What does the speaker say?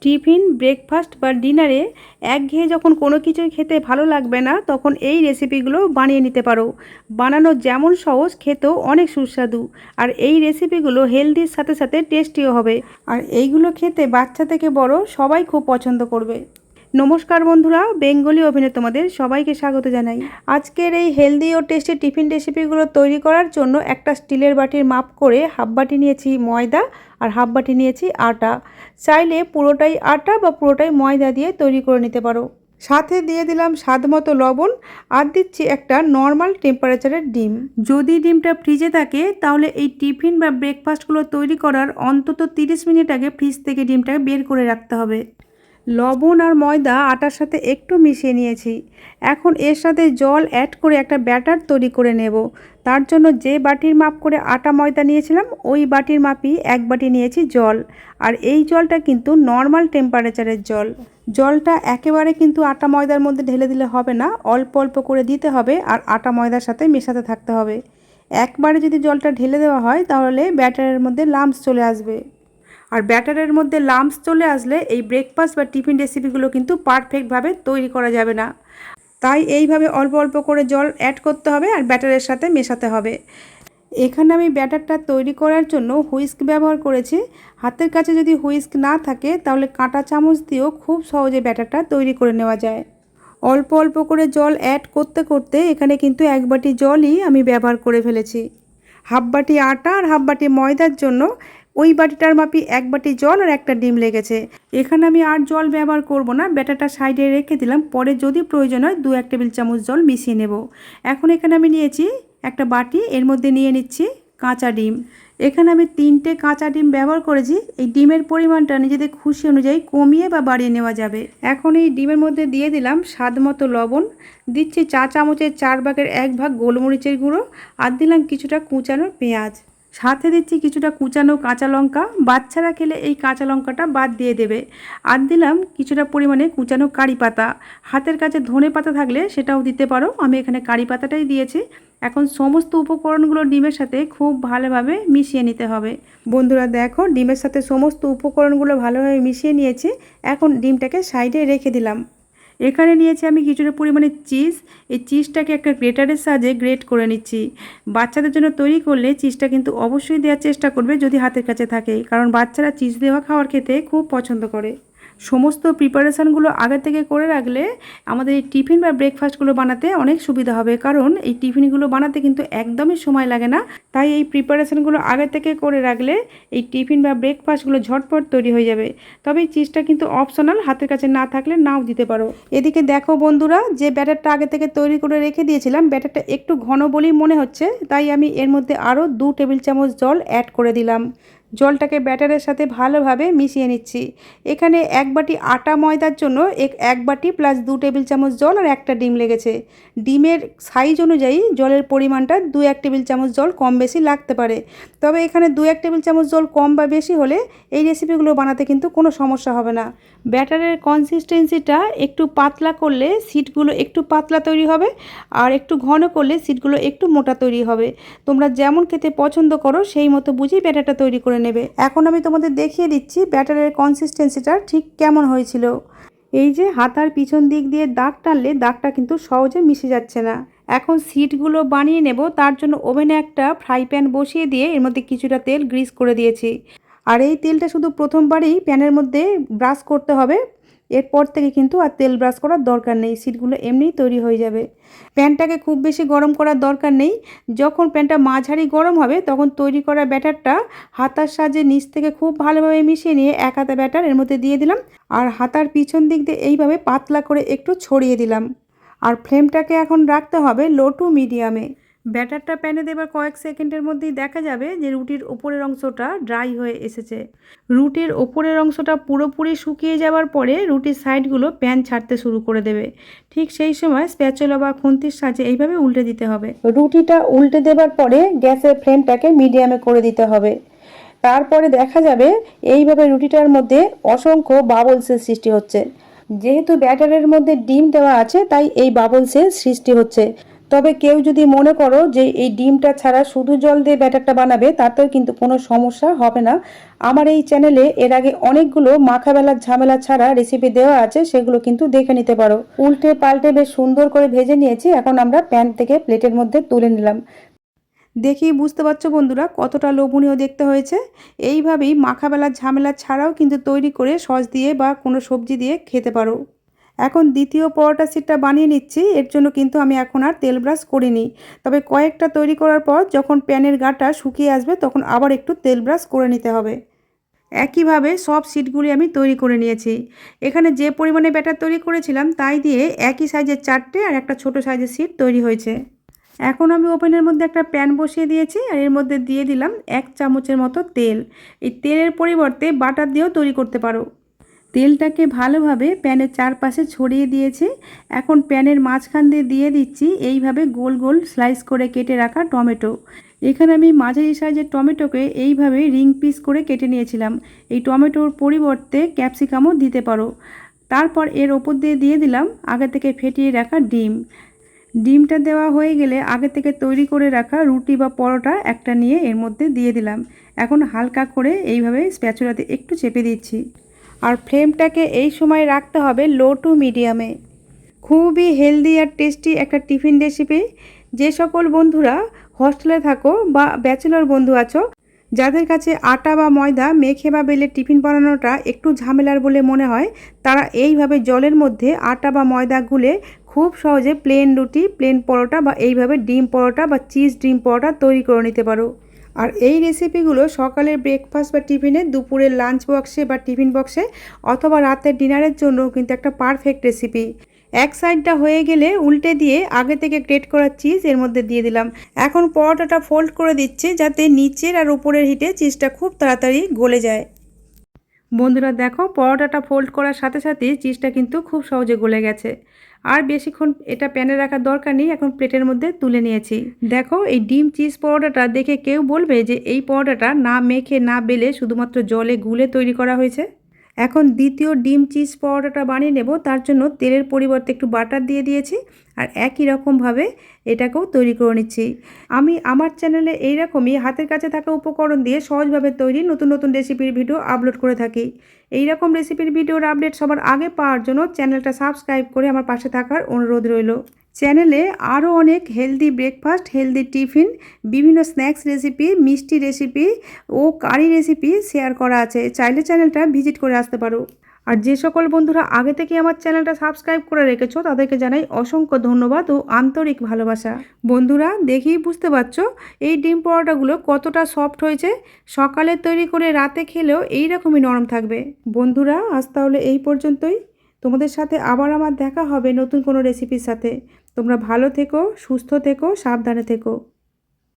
Tiffin, breakfast বা ডিনারে একঘেয়ে যখন কোনো কিছুই খেতে ভালো লাগবে না, তখন এই রেসিপিগুলো বানিয়ে নিতে পারো। বানানো যেমন সহজ, খেতেও অনেক সুস্বাদু। আর এই রেসিপিগুলো হেলদির সাথে সাথে টেস্টিও হবে। আর এইগুলো খেতে বাচ্চা থেকে বড় সবাই খুব পছন্দ করবে। নমস্কার বন্ধুরা, বেঙ্গলি ওভেনে তোমাদের সবাইকে স্বাগত জানাই। আজকের এই হেলদি ও টেস্টি টিফিন রেসিপিগুলো তৈরি করার জন্য একটা স্টিলের বাটির মাপ করে হাফ বাটি নিয়েছি ময়দা আর হাফ বাটি নিয়েছি আটা। চাইলে পুরোটাই আটা বা পুরোটাই ময়দা দিয়ে তৈরি করে নিতে পারো। সাথে দিয়ে দিলাম স্বাদ মতো লবণ আর দিচ্ছি একটা নর্মাল টেম্পারেচারের ডিম। যদি ডিমটা ফ্রিজে থাকে তাহলে এই টিফিন বা ব্রেকফাস্টগুলো তৈরি করার অন্তত 30 মিনিট আগে ফ্রিজ থেকে ডিমটাকে বের করে রাখতে হবে। লবণ আর ময়দা আটার সাথে একটু মিশিয়ে নিয়েছি। এখন এর সাথে জল অ্যাড করে একটা ব্যাটার তৈরি করে নেব। তার জন্য যে বাটির মাপ করে আটা ময়দা নিয়েছিলাম ওই বাটির মাপই এক বাটি নিয়েছি জল। আর এই জলটা কিন্তু নর্মাল টেম্পারেচারের জল। জলটা একেবারে কিন্তু আটা ময়দার মধ্যে ঢেলে দিলে হবে না, অল্প অল্প করে দিতে হবে আর আটা ময়দার সাথে মেশাতে থাকতে হবে। একবারে যদি জলটা ঢেলে দেওয়া হয় তাহলে ব্যাটারের মধ্যে লাম্পস চলে আসবে। আর ব্যাটারের মধ্যে লাম্পস চলে আসলে এই ব্রেকফাস্ট বা টিফিন রেসিপিগুলো কিন্তু পারফেক্টভাবে তৈরি করা যাবে না। তাই এইভাবে অল্প অল্প করে জল অ্যাড করতে হবে আর ব্যাটারের সাথে মেশাতে হবে। এখানে আমি ব্যাটারটা তৈরি করার জন্য হুইস্ক ব্যবহার করেছি। হাতের কাছে যদি হুইস্ক না থাকে তাহলে কাঁটা চামচ দিয়েও খুব সহজে ব্যাটারটা তৈরি করে নেওয়া যায়। অল্প অল্প করে জল অ্যাড করতে করতে এখানে কিন্তু এক বাটি জলই আমি ব্যবহার করে ফেলেছি। হাফ বাটি আটা আর হাফ বাটি ময়দার জন্য ওই বাটিটার মাপি এক বাটি জল আর একটা ডিম লেগেছে। এখানে আমি আর জল ব্যবহার করব না, ব্যাটারটা সাইডে রেখে দিলাম, পরে যদি প্রয়োজন হয় 2-1 টেবিল চামচ জল মিশিয়ে নেব। এখন এখানে আমি নিয়েছি একটা বাটি, এর মধ্যে নিয়ে নিচ্ছি কাঁচা ডিম। এখানে আমি 3টে কাঁচা ডিম ব্যবহার করেছি। এই ডিমের পরিমাণটা নিজেদের খুশি অনুযায়ী কমিয়ে বা বাড়িয়ে নেওয়া যাবে। এখন এই ডিমের মধ্যে দিয়ে দিলাম স্বাদ মতো লবণ, দিচ্ছি চা চামচের 4 ভাগের 1 ভাগ গোলমরিচের গুঁড়ো আর দিলাম কিছুটা কুচানো পেঁয়াজ। সাথে দিচ্ছি কিছুটা কুচানো কাঁচা লঙ্কা, বাচ্চারা খেলে এই কাঁচা লঙ্কাটা বাদ দিয়ে দেবে। আর দিলাম কিছুটা পরিমাণে কুচানো কারি পাতা। হাতের কাছে ধনে পাতা থাকলে সেটাও দিতে পারো, আমি এখানে কারি পাতাটাই দিয়েছি। এখন সমস্ত উপকরণগুলো ডিমের সাথে খুব ভালোভাবে মিশিয়ে নিতে হবে। বন্ধুরা দেখো, ডিমের সাথে সমস্ত উপকরণগুলো ভালোভাবে মিশিয়ে নিয়েছি। এখন ডিমটাকে সাইডে রেখে দিলাম। এখানে নিয়েছি আমি কিছুটা পরিমাণে চিজ। এই চিজটাকে একটা গ্রেটারের সাহায্যে গ্রেট করে নিচ্ছি। বাচ্চাদের জন্য তৈরি করলে চিজটা কিন্তু অবশ্যই দেওয়ার চেষ্টা করবে যদি হাতের কাছে থাকে, কারণ বাচ্চারা চিজ দেওয়া খাবার খেতে খুব পছন্দ করে। সমস্ত প্রিপারেশানগুলো আগে থেকে করে রাখলে আমাদের এই টিফিন বা ব্রেকফাস্টগুলো বানাতে অনেক সুবিধা হবে, কারণ এই টিফিনগুলো বানাতে কিন্তু একদমই সময় লাগে না। তাই এই প্রিপারেশানগুলো আগে থেকে করে রাখলে এই টিফিন বা ব্রেকফাস্টগুলো ঝটপট তৈরি হয়ে যাবে। তবে এই চিজটা কিন্তু অপশনাল, হাতের কাছে না থাকলে নাও দিতে পারো। এদিকে দেখো বন্ধুরা, যে ব্যাটারটা আগে থেকে তৈরি করে রেখে দিয়েছিলাম, ব্যাটারটা একটু ঘন বলেই মনে হচ্ছে, তাই আমি এর মধ্যে আরও 2 টেবিল চামচ জল অ্যাড করে দিলাম। জলটাকে ব্যাটারের সাথে ভালোভাবে মিশিয়ে নিচ্ছি। এখানে 1 বাটি আটা ময়দার জন্য 1 বাটি প্লাস 2 টেবিল চামচ জল আর একটা ডিম লেগেছে। ডিমের সাইজ অনুযায়ী জলের পরিমাণটা 2-1 টেবিল চামচ জল কম বেশি লাগতে পারে। তবে এখানে 2-1 টেবিল চামচ জল কম বা বেশি হলে এই রেসিপিগুলো বানাতে কিন্তু কোনো সমস্যা হবে না। ব্যাটারের কনসিস্টেন্সিটা একটু পাতলা করলে সিটগুলো একটু পাতলা তৈরি হবে, আর একটু ঘন করলে সিটগুলো একটু মোটা তৈরি হবে। তোমরা যেমন খেতে পছন্দ করো সেই মতো বুঝেই ব্যাটারটা তৈরি করে নেবে। এখন আমি তোমাদের দেখিয়ে দিচ্ছি ব্যাটারের কনসিস্টেন্সিটা ঠিক কেমন হয়েছিল। এই যে হাতার পিছন দিক দিয়ে দাগ টানলে দাগটা কিন্তু সহজে মিশে যাচ্ছে না। এখন সিটগুলো বানিয়ে নেব, তার জন্য ওভেনে একটা ফ্রাই প্যান বসিয়ে দিয়ে এর মধ্যে কিছুটা তেল গ্রিস করে দিয়েছি। আর এই তেলটা শুধু প্রথমবারই প্যানের মধ্যে ব্রাশ করতে হবে, এরপর থেকে কিন্তু আর তেল ব্রাশ করার দরকার নেই, সিটগুলো এমনিই তৈরি হয়ে যাবে। প্যানটাকে খুব বেশি গরম করার দরকার নেই। যখন প্যানটা মাঝারি গরম হবে তখন তৈরি করা ব্যাটারটা হাতার সাহায্যে নিচ থেকে খুব ভালোভাবে মিশিয়ে নিয়ে এক হাতা ব্যাটার এর মধ্যে দিয়ে দিলাম আর হাতার পিছন দিক দিয়ে এইভাবে পাতলা করে একটু ছড়িয়ে দিলাম। আর ফ্লেমটাকে এখন রাখতে হবে লো টু মিডিয়ামে। ব্যাটারটা প্যানে দেবার কয়েক সেকেন্ডের মধ্যেই দেখা যাবে যে রুটির ওপরের অংশটা ড্রাই হয়ে এসেছে। রুটির ওপরের অংশটা পুরোপুরি শুকিয়ে যাওয়ার পরে রুটির সাইডগুলো প্যান ছাড়তে শুরু করে দেবে। ঠিক সেই সময় স্প্যাচুলা বা খুন্তির সাহায্যে এইভাবে উল্টে দিতে হবে। রুটিটা উল্টে দেবার পরে গ্যাসের ফ্লেমটাকে মিডিয়ামে করে দিতে হবে। তারপরে দেখা যাবে এইভাবে রুটিটার মধ্যে অসংখ্য বাবলসের সৃষ্টি হচ্ছে। যেহেতু ব্যাটারের মধ্যে ডিম দেওয়া আছে তাই এই বাবলসের সৃষ্টি হচ্ছে। তবে কেউ যদি মনে করো যে এই ডিমটা ছাড়া শুধু জল দিয়ে ব্যাটারটা বানাবে, তাতেও কিন্তু কোনো সমস্যা হবে না। আমার এই চ্যানেলে এর আগে অনেকগুলো মাখা বেলার ঝামেলা ছাড়া রেসিপি দেওয়া আছে, সেগুলো কিন্তু দেখে নিতে পারো। উল্টে পাল্টে বেশ সুন্দর করে ভেজে নিয়েছি। এখন আমরা প্যান থেকে প্লেটের মধ্যে তুলে নিলাম। দেখেই বুঝতে পারছো বন্ধুরা কতটা লোভনীয় দেখতে হয়েছে। এইভাবেই মাখা বেলার ঝামেলা ছাড়াও কিন্তু তৈরি করে সস দিয়ে বা কোনো সবজি দিয়ে খেতে পারো। এখন দ্বিতীয় পরোটা সিটটা বানিয়ে নিচ্ছি। এর জন্য কিন্তু আমি এখন আর তেল ব্রাশ করিনি, তবে কয়েকটা তৈরি করার পর যখন প্যানের গাটা শুকিয়ে আসবে তখন আবার একটু তেল ব্রাশ করে নিতে হবে। একইভাবে সব সিটগুলি আমি তৈরি করে নিয়েছি। এখানে যে পরিমাণে ব্যাটার তৈরি করেছিলাম তাই দিয়ে একই সাইজের 4টে আর একটা ছোট সাইজের সিট তৈরি হয়েছে। এখন আমি ওভেনের মধ্যে একটা প্যান বসিয়ে দিয়েছি আর এর মধ্যে দিয়ে দিলাম 1 চামচের মতো তেল। এই তেলের পরিবর্তে বাটার দিয়েও তৈরি করতে পারো। তেলটাকে ভালোভাবে প্যানের চারপাশে ছড়িয়ে দিয়েছি। এখন প্যানের মাঝখান দিয়ে দিয়ে দিচ্ছি এইভাবে গোল গোল স্লাইস করে কেটে রাখা টমেটো। এখানে আমি মাঝারি সাইজের টমেটোকে এইভাবে রিং পিস করে কেটে নিয়েছিলাম। এই টমেটোর পরিবর্তে ক্যাপসিকামও দিতে পারো। তারপর এর ওপর দিয়ে দিয়ে দিলাম আগে থেকে ফেটিয়ে রাখা ডিম। ডিমটা দেওয়া হয়ে গেলে আগে থেকে তৈরি করে রাখা রুটি বা পরোটা একটা নিয়ে এর মধ্যে দিয়ে দিলাম। এখন হালকা করে এইভাবে স্প্যাচুলাতে একটু চেপে দিচ্ছি। আর ফ্লেমটাকে এই সময় রাখতে হবে লো টু মিডিয়ামে। খুবই হেলদি আর টেস্টি একটা টিফিন রেসিপি। যে সকল বন্ধুরা হস্টেলে থাকো বা ব্যাচেলর বন্ধু আছো, যাদের কাছে আটা বা ময়দা মেখে বা বেলে টিফিন বানানোটা একটু ঝামেলার বলে মনে হয়, তারা এইভাবে জলের মধ্যে আটা বা ময়দা গুলে খুব সহজে প্লেন রুটি, প্লেন পরোটা বা এইভাবে ডিম পরোটা বা চিজ ডিম পরোটা তৈরি করে নিতে পারো। আর এই রেসিপিগুলো সকালের ব্রেকফাস্ট বা টিফিনে, দুপুরের লাঞ্চ বক্সে বা টিফিন বক্সে, অথবা রাতের ডিনারের জন্য কিন্তু একটা পারফেক্ট রেসিপি। এক সাইডটা হয়ে গেলে উল্টে দিয়ে আগে থেকে গ্রেট করা চিজ এর মধ্যে দিয়ে দিলাম। এখন পরোটাটা ফোল্ড করে দিচ্ছি যাতে নিচের আর উপরের হিটে চিজটা খুব তাড়াতাড়ি গলে যায়। বন্ধুরা দেখো, পরোটাটা ফোল্ড করার সাথে সাথে চিজটা কিন্তু খুব সহজে গলে গেছে। আর বেশিক্ষণ এটা প্যানে রাখার দরকার নেই। এখন প্লেটের মধ্যে তুলে নিয়েছি। দেখো, এই ডিম চিজ পরোটাটা দেখে কেউ বলবে যে এই পরোটাটা না মেখে না বেলে শুধুমাত্র জলে গুলে তৈরি করা হয়েছে। এখন দ্বিতীয় ডিম চিজ পরোটাটা বানিয়ে নেব। তার জন্য তেলের পরিবর্তে একটু বাটার দিয়ে দিয়েছি আর একই রকমভাবে এটাকেও তৈরি করে নিচ্ছি। আমি আমার চ্যানেলে এইরকমই হাতের কাছে থাকা উপকরণ দিয়ে সহজভাবে তৈরি নতুন নতুন রেসিপির ভিডিও আপলোড করে থাকি। এইরকম রেসিপির ভিডিওর আপডেট সবার আগে পাওয়ার জন্য চ্যানেলটা সাবস্ক্রাইব করে আমার পাশে থাকার অনুরোধ রইল। চ্যানেলে আরও অনেক হেলদি ব্রেকফাস্ট, হেলদি টিফিন, বিভিন্ন স্ন্যাক্স রেসিপি, মিষ্টি রেসিপি ও কারি রেসিপি শেয়ার করা আছে। চাইলে চ্যানেলটা ভিজিট করে আসতে পারো। আর যে সকল বন্ধুরা আগে থেকে আমার চ্যানেলটা সাবস্ক্রাইব করে রেখেছো তাদেরকে জানাই অসংখ্য ধন্যবাদ ও আন্তরিক ভালোবাসা। বন্ধুরা দেখেই বুঝতে পারছো এই ডিম পরোটাগুলো কতটা সফট হয়েছে। সকালে তৈরি করে রাতে খেলেও এইরকমই নরম থাকবে। বন্ধুরা আজ তাহলে এই পর্যন্তই। তোমাদের সাথে আবার আমার দেখা হবে নতুন কোনো রেসিপির সাথে। তোমরা ভালো থেকো, সুস্থ থেকো, সাবধানে থেকো।